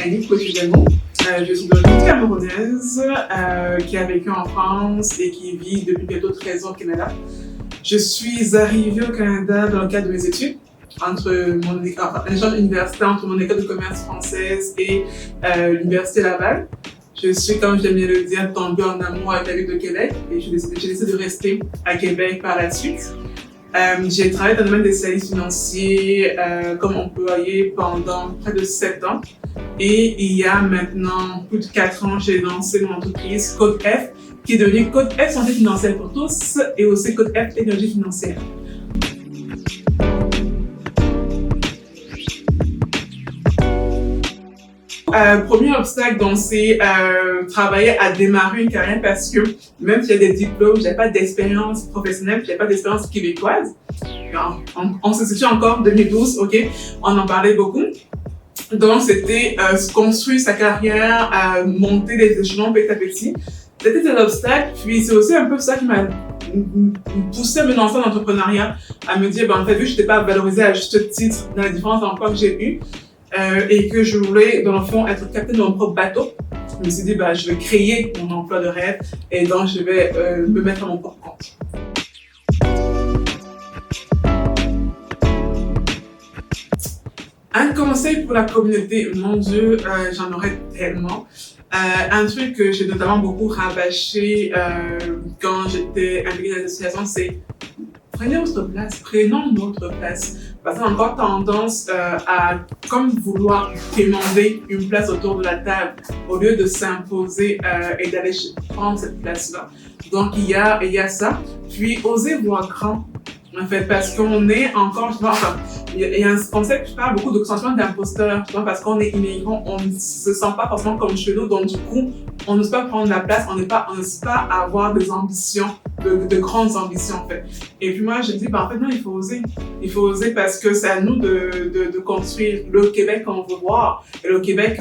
Annie Kochidemo. Je suis d'origine camerounaise qui a vécu en France et qui vit depuis bientôt 13 ans au Canada. Je suis arrivée au Canada dans le cadre de mes études, entre mon échange universitaire entre mon école de commerce française et l'Université Laval. Je suis, comme j'aime bien le dire, tombée en amour avec la ville de Québec et j'ai décidé de rester à Québec par la suite. J'ai travaillé dans le domaine des services financiers comme employée pendant près de 7 ans. Et il y a maintenant plus de 4 ans, j'ai lancé mon entreprise Code F, qui est devenue Code F Santé Financière pour tous et aussi Code F Énergie Financière. Premier obstacle, donc, c'est travailler à démarrer une carrière parce que même si j'ai des diplômes, j'ai pas d'expérience professionnelle, j'ai pas d'expérience québécoise. On se situe encore en 2012, ok, on en parlait beaucoup. Donc, c'était construire sa carrière, monter des échelons petit à petit. C'était un obstacle, puis c'est aussi un peu ça qui m'a poussé à me lancer dans l'entrepreneuriat, à me dire, en fait, vu que je n'étais pas valorisée à juste titre dans les différents emplois que j'ai eus, et que je voulais, dans le fond, être capitaine de mon propre bateau, je me suis dit, je vais créer mon emploi de rêve, et donc je vais me mettre à mon propre compte. Un conseil pour la communauté, mon Dieu, j'en aurais tellement. Un truc que j'ai notamment beaucoup rabâché quand j'étais impliquée dans l'association, c'est prenez votre place, prenons notre place. Parce qu'on a encore tendance à comme vouloir demander une place autour de la table au lieu de s'imposer et d'aller prendre cette place-là. Donc il y a ça. Puis oser voir grand. En fait, parce qu'on est encore, il y a un concept qui parle beaucoup de sentiment d'imposteur, parce qu'on est immigrant, on ne se sent pas forcément comme chez nous, donc du coup, on n'ose pas prendre la place, on n'ose pas avoir des ambitions, de grandes ambitions, en fait. Et puis moi, je dis, en fait, non, il faut oser parce que c'est à nous de construire le Québec qu'on veut voir, et le Québec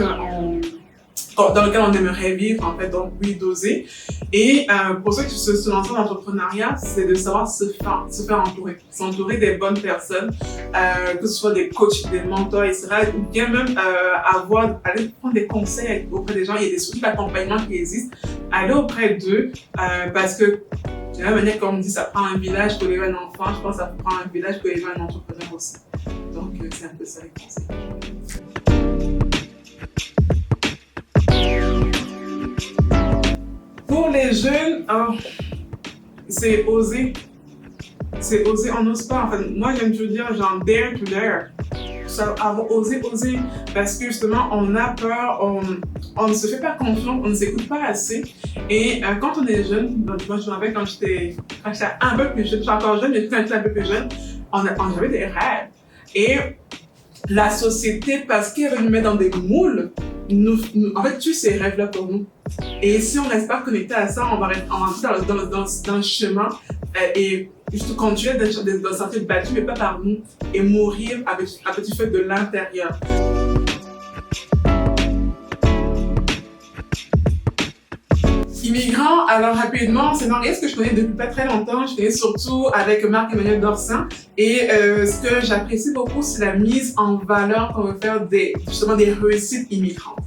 dans lequel on aimerait vivre, en fait, donc oui, d'oser. Et pour ceux qui se lancent dans l'entrepreneuriat, c'est de savoir se faire entourer, s'entourer des bonnes personnes, que ce soit des coachs, des mentors, etc. Ou bien même aller prendre des conseils auprès des gens. Il y a des outils d'accompagnement qui existent. Aller auprès d'eux, parce que de la même manière qu'on me dit, ça prend un village pour élever un enfant, je pense que ça prend un village pour élever un entrepreneur aussi. Donc c'est un peu ça les conseils. Pour les jeunes, c'est oser. C'est oser, on n'ose pas. En fait, moi, j'aime toujours dire, genre, dare to dare. Oser. Parce que justement, on a peur, on ne se fait pas confiance, on ne s'écoute pas assez. Et quand on est jeune, moi, je me rappelle quand j'étais un peu plus jeune, je suis encore jeune, mais quand j'étais un peu plus jeune, j'avais des rêves. Et la société, parce qu'elle veut nous mettre dans des moules, en fait, tue ces rêves-là pour nous. Et si on ne reste pas connecté à ça, on va rentrer dans le chemin et juste continuer de se sentir battu, mais pas par nous, et mourir avec du feu de l'intérieur. Immigrant, alors rapidement, c'est un risque que je connais depuis pas très longtemps. Je connais surtout avec Marc-Emmanuel Dorsin. Et ce que j'apprécie beaucoup, c'est la mise en valeur qu'on veut faire justement des réussites immigrantes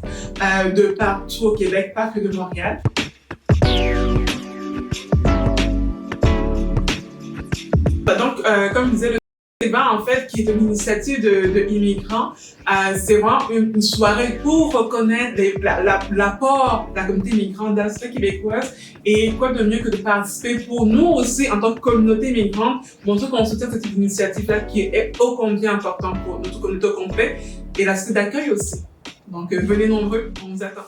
de partout au Québec, pas que de Montréal. Donc, comme je disais, le débat, en fait, qui est une initiative de immigrants, c'est vraiment une soirée pour reconnaître l'apport de la communauté immigrante dans la société québécoise et quoi de mieux que de participer pour nous aussi, en tant que communauté immigrante, montrer qu'on soutient cette initiative-là qui est ô combien importante pour notre communauté au complet et la société d'accueil aussi. Donc, venez nombreux, on vous attend.